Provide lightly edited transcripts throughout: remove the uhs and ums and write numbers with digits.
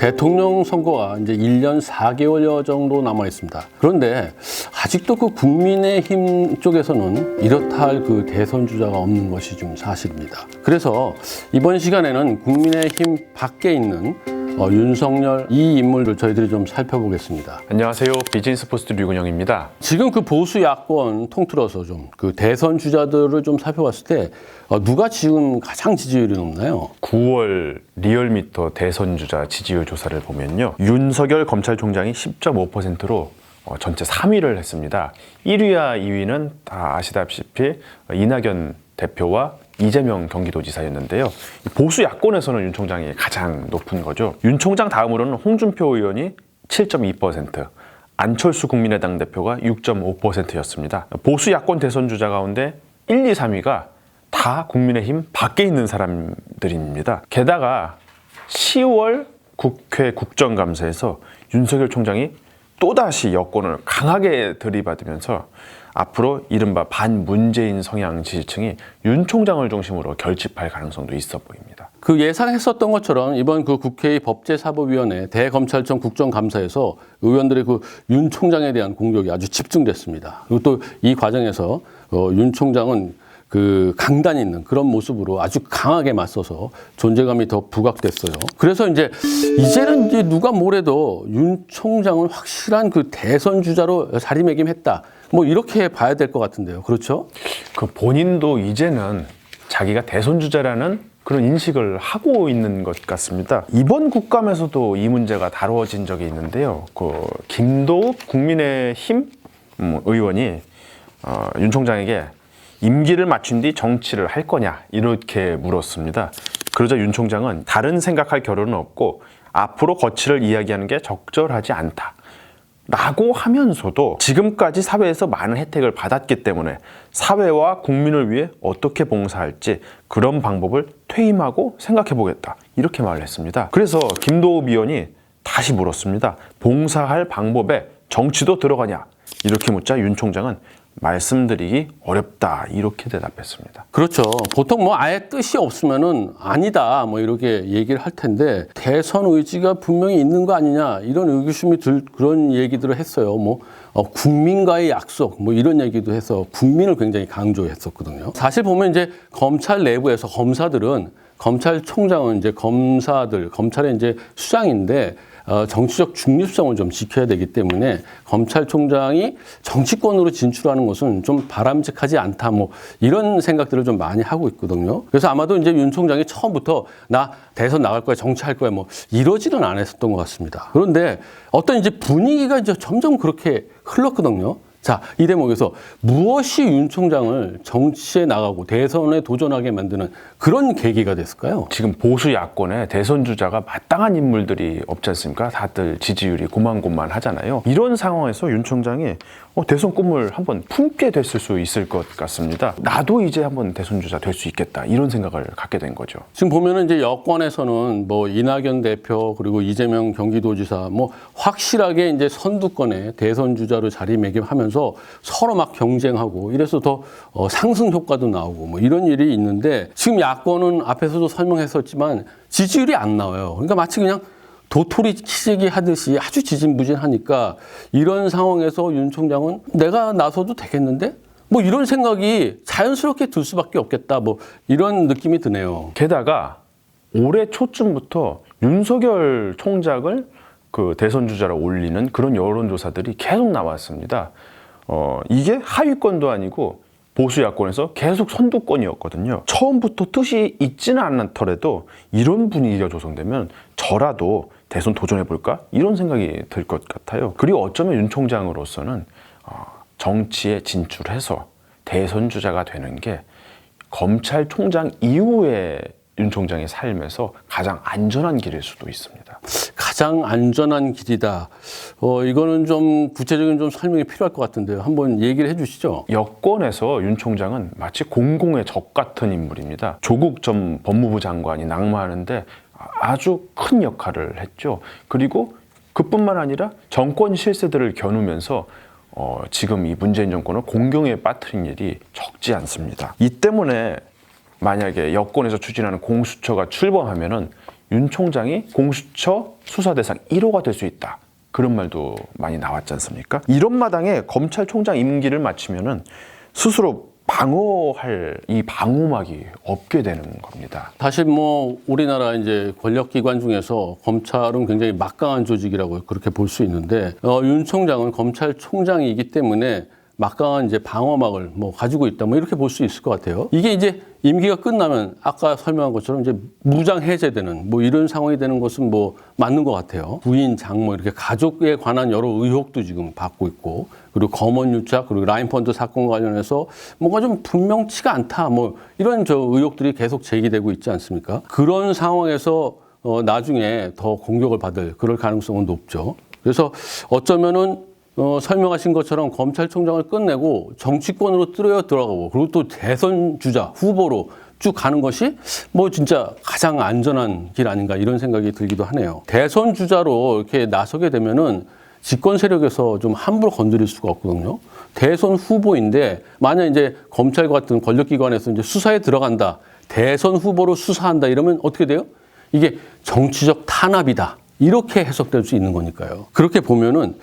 대통령 선거가 이제 1년 4개월여 정도 남아 있습니다. 그런데 아직도 그 국민의힘 쪽에서는 이렇다 할 그 대선 주자가 없는 것이 좀 사실입니다. 그래서 이번 시간에는 국민의힘 밖에 있는 윤석열 이 인물들 저희들이 좀 살펴보겠습니다. 안녕하세요. 비즈니스 포스트 류근영입니다. 지금 그 보수 야권 통틀어서 좀 그 대선 주자들을 좀 살펴봤을 때 누가 지금 가장 지지율이 높나요? 9월 리얼미터 대선 주자 지지율 조사를 보면요. 윤석열 검찰총장이 10.5%로 전체 3위를 했습니다. 1위와 2위는 다 아시다시피 이낙연 대표와 이재명 경기도지사였는데요. 보수 야권에서는 윤 총장이 가장 높은 거죠. 윤 총장 다음으로는 홍준표 의원이 7.2%, 안철수 국민의당 대표가 6.5%였습니다. 보수 야권 대선 주자 가운데 1, 2, 3위가 다 국민의힘 밖에 있는 사람들입니다. 게다가 10월 국회 국정감사에서 윤석열 총장이 또다시 여권을 강하게 들이받으면서 앞으로 이른바 반문재인 성향 지지층이 윤 총장을 중심으로 결집할 가능성도 있어 보입니다. 그 예상했었던 것처럼 이번 그 국회의 법제사법위원회 대검찰청 국정감사에서 의원들의 그 윤 총장에 대한 공격이 아주 집중됐습니다. 그리고 또 이 과정에서 윤 총장은 그 강단 있는 그런 모습으로 아주 강하게 맞서서 존재감이 더 부각됐어요. 그래서 이제는 이제 누가 뭐래도 윤 총장은 확실한 그 대선 주자로 자리매김했다. 뭐 이렇게 봐야 될 것 같은데요. 그렇죠? 그 본인도 이제는 자기가 대선 주자라는 그런 인식을 하고 있는 것 같습니다. 이번 국감에서도 이 문제가 다뤄진 적이 있는데요. 그 김도읍 국민의힘 의원이 윤 총장에게 임기를 마친 뒤 정치를 할 거냐 이렇게 물었습니다. 그러자 윤 총장은 다른 생각할 겨를은 없고 앞으로 거취를 이야기하는 게 적절하지 않다 라고 하면서도 지금까지 사회에서 많은 혜택을 받았기 때문에 사회와 국민을 위해 어떻게 봉사할지 그런 방법을 퇴임하고 생각해 보겠다 이렇게 말을 했습니다. 그래서 김도읍 의원이 다시 물었습니다. 봉사할 방법에 정치도 들어가냐 이렇게 묻자 윤 총장은 말씀드리기 어렵다 이렇게 대답했습니다. 그렇죠. 보통 뭐 아예 뜻이 없으면은 아니다 뭐 이렇게 얘기를 할 텐데 대선 의지가 분명히 있는 거 아니냐 이런 의구심이 들 그런 얘기들을 했어요. 뭐 국민과의 약속 뭐 이런 얘기도 해서 국민을 굉장히 강조했었거든요. 사실 보면 이제 검찰 내부에서 검사들은 검찰총장은 이제 검찰의 이제 수장인데 정치적 중립성을 좀 지켜야 되기 때문에 검찰총장이 정치권으로 진출하는 것은 좀 바람직하지 않다 뭐 이런 생각들을 좀 많이 하고 있거든요. 그래서 아마도 이제 윤 총장이 처음부터 나 대선 나갈 거야, 정치할 거야 뭐 이러지는 않았었던 것 같습니다. 그런데 어떤 이제 분위기가 이제 점점 그렇게 흘렀거든요. 자, 이 대목에서 무엇이 윤 총장을 정치에 나가고 대선에 도전하게 만드는 그런 계기가 됐을까요? 지금 보수 야권에 대선 주자가 마땅한 인물들이 없지 않습니까? 다들 지지율이 고만고만 하잖아요. 이런 상황에서 윤 총장이 대선 꿈을 한번 품게 됐을 수 있을 것 같습니다. 나도 이제 한번 대선 주자 될 수 있겠다 이런 생각을 갖게 된 거죠. 지금 보면은 이제 여권에서는 뭐 이낙연 대표 그리고 이재명 경기도지사 뭐 확실하게 이제 선두권에 대선 주자로 자리매김하면서 서로 막 경쟁하고 이래서 더 상승 효과도 나오고 뭐 이런 일이 있는데 지금 야권은 앞에서도 설명했었지만 지지율이 안 나와요. 그러니까 마치 그냥 도토리 키재기 하듯이 아주 지진부진하니까 이런 상황에서 윤 총장은 내가 나서도 되겠는데? 뭐 이런 생각이 자연스럽게 들 수밖에 없겠다. 뭐 이런 느낌이 드네요. 게다가 올해 초쯤부터 윤석열 총장을 그 대선 주자로 올리는 그런 여론조사들이 계속 나왔습니다. 이게 하위권도 아니고 보수 야권에서 계속 선두권이었거든요. 처음부터 뜻이 있지는 않더라도 이런 분위기가 조성되면 저라도 대선 도전해볼까? 이런 생각이 들 것 같아요. 그리고 어쩌면 윤 총장으로서는 정치에 진출해서 대선 주자가 되는 게 검찰총장 이후에 윤 총장의 삶에서 가장 안전한 길일 수도 있습니다. 가장 안전한 길이다. 이거는 좀 구체적인 좀 설명이 필요할 것 같은데요. 한번 얘기를 해주시죠. 여권에서 윤 총장은 마치 공공의 적 같은 인물입니다. 조국 전 법무부 장관이 낙마하는데 아주 큰 역할을 했죠. 그리고 그뿐만 아니라 정권 실세들을 겨누면서 지금 이 문재인 정권을 공경에 빠뜨린 일이 적지 않습니다. 이 때문에 만약에 여권에서 추진하는 공수처가 출범하면은 윤 총장이 공수처 수사 대상 1호가 될 수 있다. 그런 말도 많이 나왔지 않습니까? 이런 마당에 검찰총장 임기를 마치면은 스스로 방어할 이 방어막이 없게 되는 겁니다. 사실 뭐 우리나라 이제 권력기관 중에서 검찰은 굉장히 막강한 조직이라고 그렇게 볼 수 있는데 윤 총장은 검찰총장이기 때문에 막강한 이제 방어막을 뭐 가지고 있다 뭐 이렇게 볼 수 있을 것 같아요. 이게 이제 임기가 끝나면 아까 설명한 것처럼 이제 무장 해제되는 뭐 이런 상황이 되는 것은 뭐 맞는 것 같아요. 부인, 장모 이렇게 가족에 관한 여러 의혹도 지금 받고 있고 그리고 검언 유착 그리고 라인펀드 사건 관련해서 뭔가 좀 분명치가 않다 뭐 이런 저 의혹들이 계속 제기되고 있지 않습니까? 그런 상황에서 나중에 더 공격을 받을 그럴 가능성은 높죠. 그래서 어쩌면은 설명하신 것처럼 검찰총장을 끝내고 정치권으로 뚫어 들어가고 그리고 또 대선 주자 후보로 쭉 가는 것이 뭐 진짜 가장 안전한 길 아닌가 이런 생각이 들기도 하네요. 대선 주자로 이렇게 나서게 되면은 집권 세력에서 좀 함부로 건드릴 수가 없거든요. 대선 후보인데 만약 이제 검찰 같은 권력기관에서 이제 수사에 들어간다, 대선 후보로 수사한다 이러면 어떻게 돼요? 이게 정치적 탄압이다. 이렇게 해석될 수 있는 거니까요. 그렇게 보면은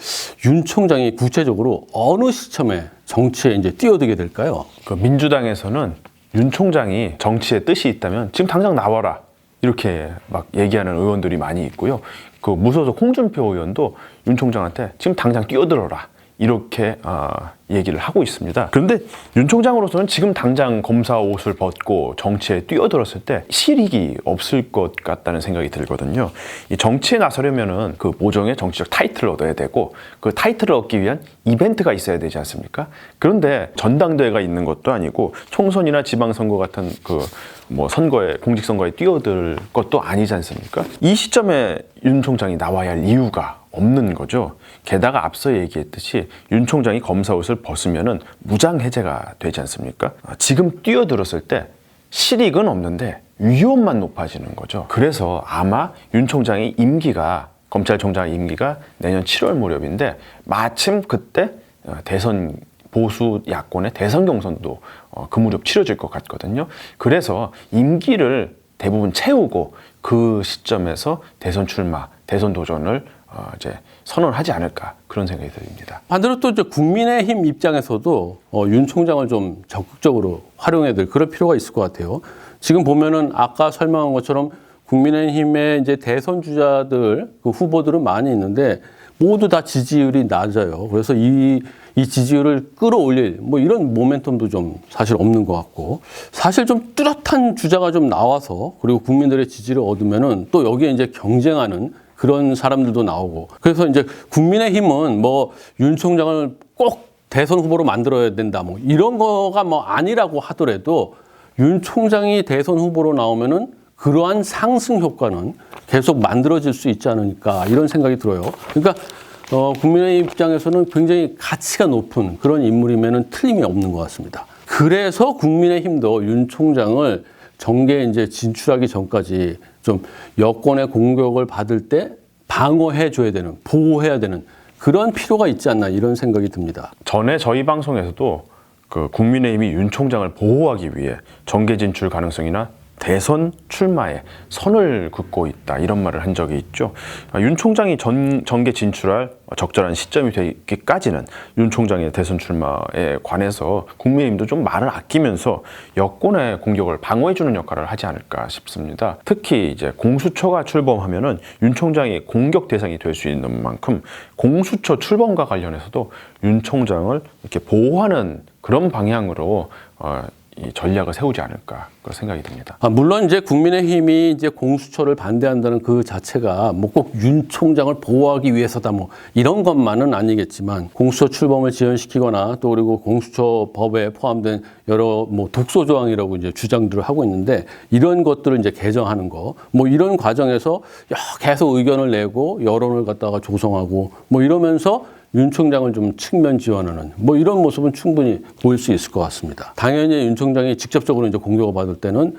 윤 총장이 구체적으로 어느 시점에 정치에 이제 뛰어들게 될까요? 그 민주당에서는 윤 총장이 정치에 뜻이 있다면 지금 당장 나와라 이렇게 막 얘기하는 의원들이 많이 있고요. 그 무소속 홍준표 의원도 윤 총장한테 지금 당장 뛰어들어라 이렇게 얘기를 하고 있습니다. 그런데 윤 총장으로서는 지금 당장 검사 옷을 벗고 정치에 뛰어들었을 때 실익이 없을 것 같다는 생각이 들거든요. 이 정치에 나서려면은 그 모종의 정치적 타이틀을 얻어야 되고 그 타이틀을 얻기 위한 이벤트가 있어야 되지 않습니까? 그런데 전당대회가 있는 것도 아니고 총선이나 지방선거 같은 그 뭐 선거에 공직선거에 뛰어들 것도 아니지 않습니까? 이 시점에 윤 총장이 나와야 할 이유가 없는 거죠. 게다가 앞서 얘기했듯이 윤 총장이 검사 옷을 벗으면은 무장 해제가 되지 않습니까? 지금 뛰어들었을 때 실익은 없는데 위험만 높아지는 거죠. 그래서 아마 윤 총장의 임기가 검찰총장 임기가 내년 7월 무렵인데 마침 그때 대선 보수 야권의 대선 경선도 그 무렵 치러질 것 같거든요. 그래서 임기를 대부분 채우고 그 시점에서 대선 출마, 대선 도전을 이제 선언하지 않을까 그런 생각이 듭니다. 반대로 또 이제 국민의힘 입장에서도 윤 총장을 좀 적극적으로 활용해야 될 그럴 필요가 있을 것 같아요. 지금 보면은 아까 설명한 것처럼 국민의힘의 이제 대선 주자들 그 후보들은 많이 있는데 모두 다 지지율이 낮아요. 그래서 이 지지율을 끌어올릴 뭐 이런 모멘텀도 좀 사실 없는 것 같고 사실 좀 뚜렷한 주자가 좀 나와서 그리고 국민들의 지지를 얻으면은 또 여기에 이제 경쟁하는 그런 사람들도 나오고 그래서 이제 국민의힘은 뭐 윤 총장을 꼭 대선 후보로 만들어야 된다 뭐 이런 거가 뭐 아니라고 하더라도 윤 총장이 대선 후보로 나오면은 그러한 상승 효과는 계속 만들어질 수 있지 않을까 이런 생각이 들어요. 그러니까 국민의힘 입장에서는 굉장히 가치가 높은 그런 인물이면은 틀림이 없는 것 같습니다. 그래서 국민의힘도 윤 총장을 정계에 이제 진출하기 전까지 좀 여권의 공격을 받을 때 방어해줘야 되는, 보호해야 되는 그런 필요가 있지 않나 이런 생각이 듭니다. 전에 저희 방송에서도 그 국민의힘이 윤 총장을 보호하기 위해 정계 진출 가능성이나 대선 출마에 선을 긋고 있다 이런 말을 한 적이 있죠. 윤 총장이 정계 진출할 적절한 시점이 되기까지는 윤 총장의 대선 출마에 관해서 국민의힘도 좀 말을 아끼면서 여권의 공격을 방어해주는 역할을 하지 않을까 싶습니다. 특히 이제 공수처가 출범하면은 윤 총장이 공격 대상이 될 수 있는 만큼 공수처 출범과 관련해서도 윤 총장을 이렇게 보호하는 그런 방향으로 이 전략을 세우지 않을까 그런 생각이 듭니다. 물론 이제 국민의힘이 이제 공수처를 반대한다는 그 자체가 뭐 꼭 윤 총장을 보호하기 위해서다 뭐 이런 것만은 아니겠지만 공수처 출범을 지연시키거나 또 그리고 공수처 법에 포함된 여러 뭐 독소 조항이라고 이제 주장들을 하고 있는데 이런 것들을 이제 개정하는 거 뭐 이런 과정에서 계속 의견을 내고 여론을 갖다가 조성하고 뭐 이러면서 윤 총장을 좀 측면 지원하는 뭐 이런 모습은 충분히 보일 수 있을 것 같습니다. 당연히 윤 총장이 직접적으로 이제 공격을 받을 때는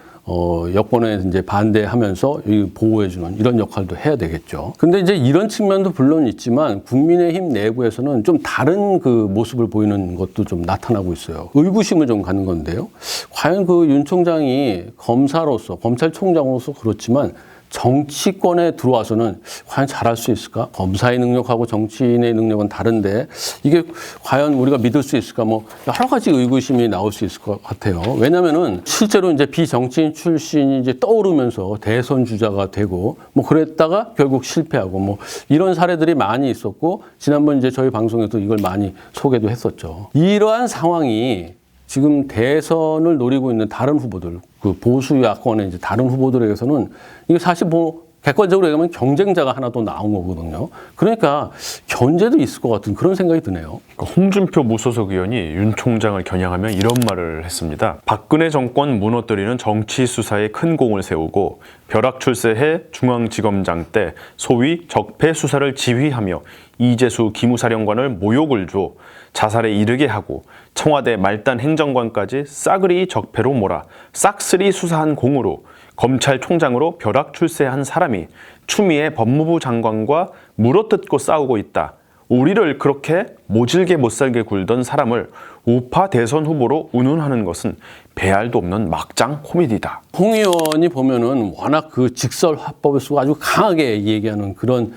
여권에 이제 반대하면서 보호해주는 이런 역할도 해야 되겠죠. 근데 이제 이런 측면도 물론 있지만 국민의힘 내부에서는 좀 다른 그 모습을 보이는 것도 좀 나타나고 있어요. 의구심을 좀 갖는 건데요. 과연 그 윤 총장이 검사로서 검찰총장으로서 그렇지만 정치권에 들어와서는 과연 잘할 수 있을까? 검사의 능력하고 정치인의 능력은 다른데 이게 과연 우리가 믿을 수 있을까? 뭐 여러 가지 의구심이 나올 수 있을 것 같아요. 왜냐하면은 실제로 이제 비정치인 출신이 이제 떠오르면서 대선 주자가 되고 뭐 그랬다가 결국 실패하고 뭐 이런 사례들이 많이 있었고 지난번 이제 저희 방송에도 이걸 많이 소개도 했었죠. 이러한 상황이 지금 대선을 노리고 있는 다른 후보들, 그 보수 야권의 이제 다른 후보들에게서는 이게 사실 뭐 객관적으로 얘기하면 경쟁자가 하나 더 나온 거거든요. 그러니까 견제도 있을 것 같은 그런 생각이 드네요. 홍준표 무소속 의원이 윤 총장을 겨냥하며 이런 말을 했습니다. 박근혜 정권 무너뜨리는 정치 수사에 큰 공을 세우고 벼락 출세해 중앙지검장 때 소위 적폐 수사를 지휘하며 이재수 기무사령관을 모욕을 줘 자살에 이르게 하고 청와대 말단 행정관까지 싸그리 적폐로 몰아 싹쓸이 수사한 공으로 검찰총장으로 벼락 출세한 사람이 추미애 법무부 장관과 물어뜯고 싸우고 있다. 우리를 그렇게 모질게 못살게 굴던 사람을 우파 대선 후보로 운운하는 것은 배알도 없는 막장 코미디다. 홍 의원이 보면은 워낙 그 직설 화법을 쓰고 아주 강하게 얘기하는 그런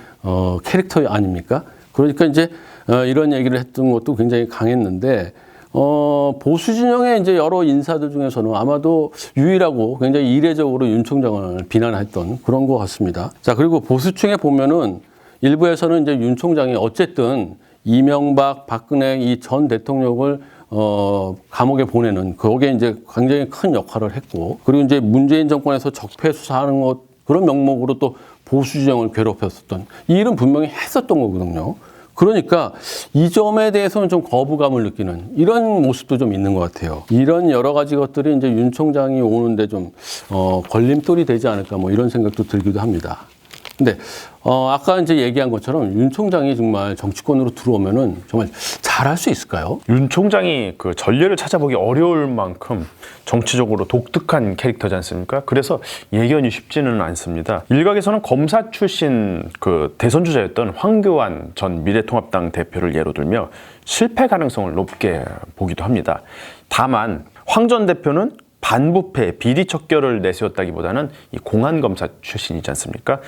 캐릭터 아닙니까? 그러니까 이제 이런 얘기를 했던 것도 굉장히 강했는데 보수 진영의 이제 여러 인사들 중에서는 아마도 유일하고 굉장히 이례적으로 윤 총장을 비난했던 그런 것 같습니다. 자, 그리고 보수층에 보면은 일부에서는 이제 윤 총장이 어쨌든 이명박, 박근혜 이 전 대통령을 감옥에 보내는 거기에 이제 굉장히 큰 역할을 했고 그리고 이제 문재인 정권에서 적폐 수사하는 것 그런 명목으로 또 보수 진영을 괴롭혔었던 이 일은 분명히 했었던 거거든요. 그러니까 이 점에 대해서는 좀 거부감을 느끼는 이런 모습도 좀 있는 것 같아요. 이런 여러 가지 것들이 이제 윤 총장이 오는데 좀 걸림돌이 되지 않을까 뭐 이런 생각도 들기도 합니다. 근데 아까 이제 얘기한 것처럼 윤 총장이 정말 정치권으로 들어오면은 정말 잘할 수 있을까요? 윤 총장이 그 전례를 찾아보기 어려울 만큼 정치적으로 독특한 캐릭터지 않습니까? 그래서 예견이 쉽지는 않습니다. 일각에서는 검사 출신 그 대선 주자였던 황교안 전 미래통합당 대표를 예로 들며 실패 가능성을 높게 보기도 합니다. 다만 황 전 대표는 반부패 비리 척결을 내세웠다기보다는 이 공안검사 출신이지 않습니까?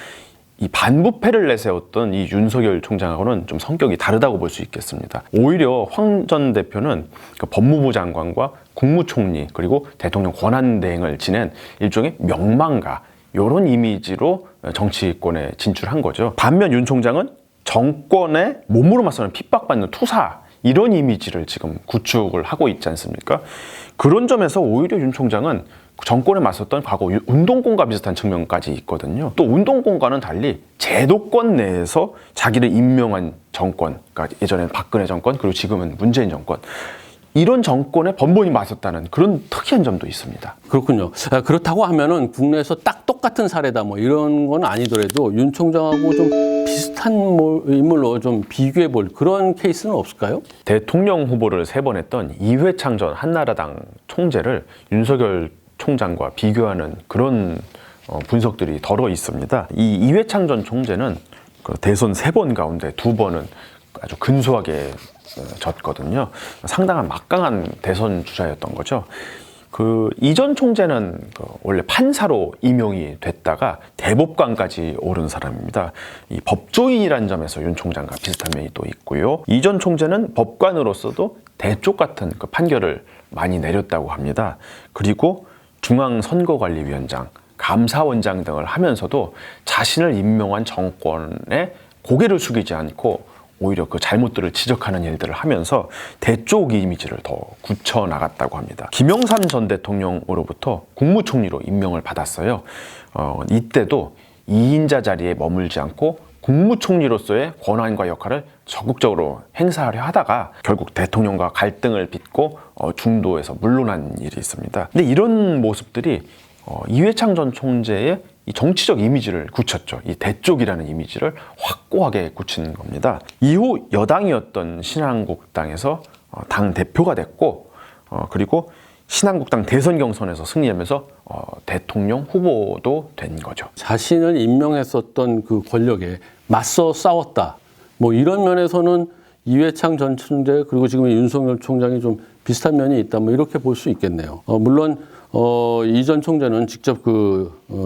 이 반부패를 내세웠던 이 윤석열 총장하고는 좀 성격이 다르다고 볼 수 있겠습니다. 오히려 황 전 대표는 그 법무부 장관과 국무총리 그리고 대통령 권한대행을 지낸 일종의 명망가 이런 이미지로 정치권에 진출한 거죠. 반면 윤 총장은 정권에 몸으로 맞서는 핍박받는 투사 이런 이미지를 지금 구축을 하고 있지 않습니까? 그런 점에서 오히려 윤 총장은 정권에 맞섰던 과거 운동권과 비슷한 측면까지 있거든요. 또 운동권과는 달리 제도권 내에서 자기를 임명한 정권, 그러니까 예전에는 박근혜 정권, 그리고 지금은 문재인 정권, 이런 정권에 번번이 맞섰다는 그런 특이한 점도 있습니다. 그렇군요. 그렇다고 하면은 국내에서 딱 똑같은 사례다 뭐 이런 건 아니더라도 윤 총장하고 좀 비슷한 인물로 좀 비교해 볼 그런 케이스는 없을까요? 대통령 후보를 3번 했던 이회창 전 한나라당 총재를 윤석열 총장과 비교하는 그런 분석들이 덜어 있습니다. 이 이회창 전 총재는 그 대선 3번 가운데 2번은 아주 근소하게 졌거든요. 상당한 막강한 대선 주자였던 거죠. 그 이전 총재는 그 원래 판사로 임용이 됐다가 대법관까지 오른 사람입니다. 이 법조인이라는 점에서 윤 총장과 비슷한 면이 또 있고요. 이전 총재는 법관으로서도 대쪽 같은 그 판결을 많이 내렸다고 합니다. 그리고 중앙선거관리위원장, 감사원장 등을 하면서도 자신을 임명한 정권에 고개를 숙이지 않고 오히려 그 잘못들을 지적하는 일들을 하면서 대쪽 이미지를 더 굳혀나갔다고 합니다. 김영삼 전 대통령으로부터 국무총리로 임명을 받았어요. 이때도 2인자 자리에 머물지 않고 국무총리로서의 권한과 역할을 적극적으로 행사하려 하다가 결국 대통령과 갈등을 빚고 중도에서 물러난 일이 있습니다. 근데 이런 모습들이 이회창 전 총재의 이 정치적 이미지를 굳혔죠. 이 대쪽이라는 이미지를 확고하게 굳힌 겁니다. 이후 여당이었던 신한국당에서 당 대표가 됐고 그리고 신한국당 대선 경선에서 승리하면서 대통령 후보도 된 거죠. 자신을 임명했었던 그 권력에 맞서 싸웠다. 뭐 이런 면에서는 이회창 전 총재 그리고 지금 윤석열 총장이 좀 비슷한 면이 있다. 뭐 이렇게 볼 수 있겠네요. 물론 이 전 총재는 직접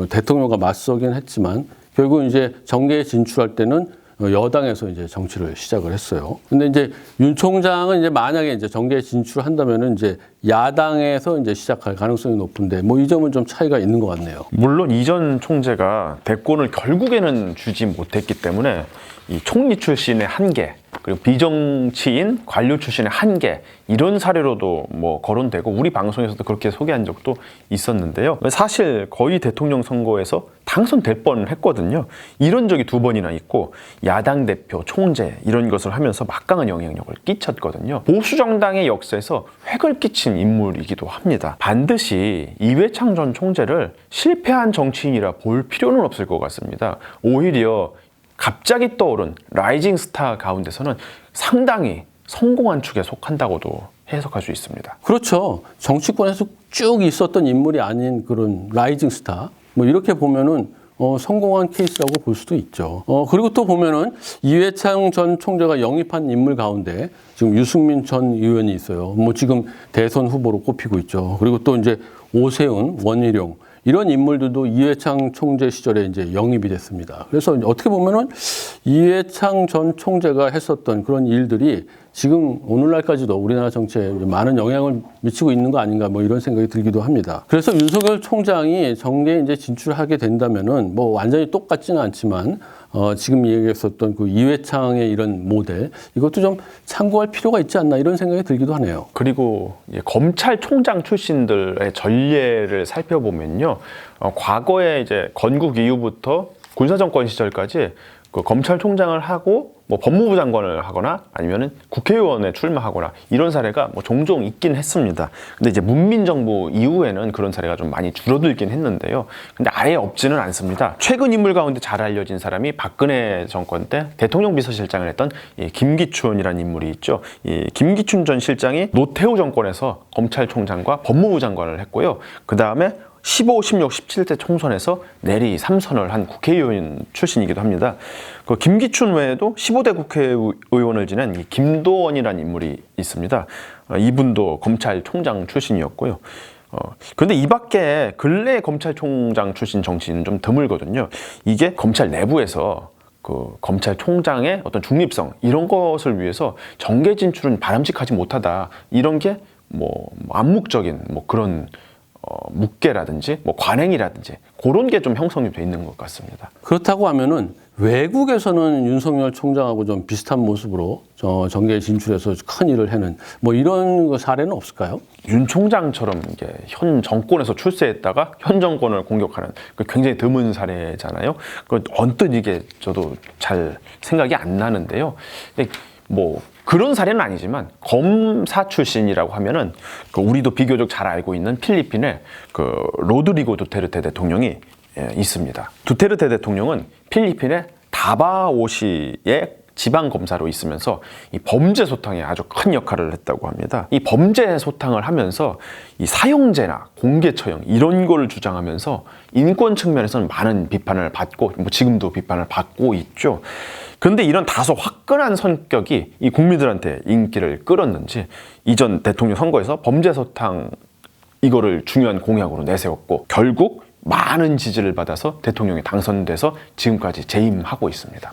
대통령과 맞서긴 했지만 결국 이제 정계에 진출할 때는 여당에서 이제 정치를 시작을 했어요. 근데 이제 윤 총장은 이제 만약에 이제 정계에 진출한다면은 이제 야당에서 이제 시작할 가능성이 높은데 뭐 이 점은 좀 차이가 있는 것 같네요. 물론 이전 총재가 대권을 결국에는 주지 못했기 때문에 이 총리 출신의 한계, 그리고 비정치인 관료 출신의 한계, 이런 사례로도 뭐 거론되고 우리 방송에서도 그렇게 소개한 적도 있었는데요. 사실 거의 대통령 선거에서 당선될 뻔했거든요. 이런 적이 2번이나 있고 야당 대표, 총재 이런 것을 하면서 막강한 영향력을 끼쳤거든요. 보수 정당의 역사에서 획을 끼친 인물이기도 합니다. 반드시 이회창 전 총재를 실패한 정치인이라 볼 필요는 없을 것 같습니다. 오히려 갑자기 떠오른 라이징 스타 가운데서는 상당히 성공한 축에 속한다고도 해석할 수 있습니다. 그렇죠. 정치권에서 쭉 있었던 인물이 아닌 그런 라이징 스타. 뭐 이렇게 보면은 성공한 케이스라고 볼 수도 있죠. 그리고 또 보면은 이회창 전 총재가 영입한 인물 가운데 지금 유승민 전 의원이 있어요. 뭐 지금 대선 후보로 꼽히고 있죠. 그리고 또 이제 오세훈, 원희룡 이런 인물들도 이회창 총재 시절에 이제 영입이 됐습니다. 그래서 어떻게 보면은 이회창 전 총재가 했었던 그런 일들이 지금 오늘날까지도 우리나라 정치에 많은 영향을 미치고 있는 거 아닌가 뭐 이런 생각이 들기도 합니다. 그래서 윤석열 총장이 정계에 이제 진출하게 된다면은 뭐 완전히 똑같지는 않지만 지금 얘기했었던 그 이회창의 이런 모델 이것도 좀 참고할 필요가 있지 않나 이런 생각이 들기도 하네요. 그리고 검찰총장 출신들의 전례를 살펴보면요, 과거에 이제 건국 이후부터 군사정권 시절까지 그 검찰총장을 하고 뭐 법무부 장관을 하거나 아니면은 국회의원에 출마하거나 이런 사례가 뭐 종종 있긴 했습니다. 근데 이제 문민정부 이후에는 그런 사례가 좀 많이 줄어들긴 했는데요. 근데 아예 없지는 않습니다. 최근 인물 가운데 잘 알려진 사람이 박근혜 정권 때 대통령 비서실장을 했던 이 김기춘이라는 인물이 있죠. 이 김기춘 전 실장이 노태우 정권에서 검찰총장과 법무부 장관을 했고요. 그 다음에 15, 16, 17대 총선에서 내리 3선을 한 국회의원 출신이기도 합니다. 그 김기춘 외에도 15대 국회의원을 지낸 이 김도원이라는 인물이 있습니다. 이분도 검찰총장 출신이었고요. 근데 이 밖에 근래 검찰총장 출신 정치인은 좀 드물거든요. 이게 검찰 내부에서 그 검찰총장의 어떤 중립성 이런 것을 위해서 정계 진출은 바람직하지 못하다. 이런 게 뭐 암묵적인 뭐 그런 묵계라든지 뭐 관행이라든지 그런 게 좀 형성이 돼 있는 것 같습니다. 그렇다고 하면은 외국에서는 윤석열 총장하고 좀 비슷한 모습으로 정계에 진출해서 큰 일을 해는 뭐 이런 사례는 없을까요? 윤 총장처럼 이제 현 정권에서 출세했다가 현 정권을 공격하는 그 굉장히 드문 사례잖아요. 그 언뜻 이게 저도 잘 생각이 안 나는데요. 뭐 그런 사례는 아니지만 검사 출신이라고 하면은 그 우리도 비교적 잘 알고 있는 필리핀의 그 로드리고 두테르테 대통령이 있습니다. 두테르테 대통령은 필리핀의 다바오시의 지방 검사로 있으면서 이 범죄 소탕에 아주 큰 역할을 했다고 합니다. 이 범죄 소탕을 하면서 이 사형제나 공개 처형 이런 걸 주장하면서 인권 측면에서는 많은 비판을 받고 뭐 지금도 비판을 받고 있죠. 그런데 이런 다소 화끈한 성격이 이 국민들한테 인기를 끌었는지 이전 대통령 선거에서 범죄 소탕 이거를 중요한 공약으로 내세웠고 결국 많은 지지를 받아서 대통령이 당선돼서 지금까지 재임하고 있습니다.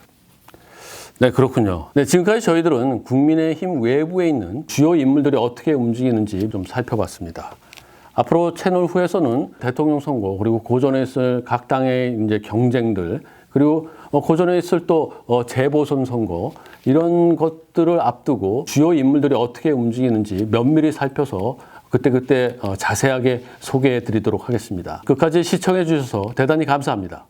네, 그렇군요. 네, 지금까지 저희들은 국민의힘 외부에 있는 주요 인물들이 어떻게 움직이는지 좀 살펴봤습니다. 앞으로 채널 후에서는 대통령 선거 그리고 고전에 있을 각 당의 이제 경쟁들 그리고 고전에 있을 또 재보선 선거 이런 것들을 앞두고 주요 인물들이 어떻게 움직이는지 면밀히 살펴서 그때 자세하게 소개해 드리도록 하겠습니다. 끝까지 시청해 주셔서 대단히 감사합니다.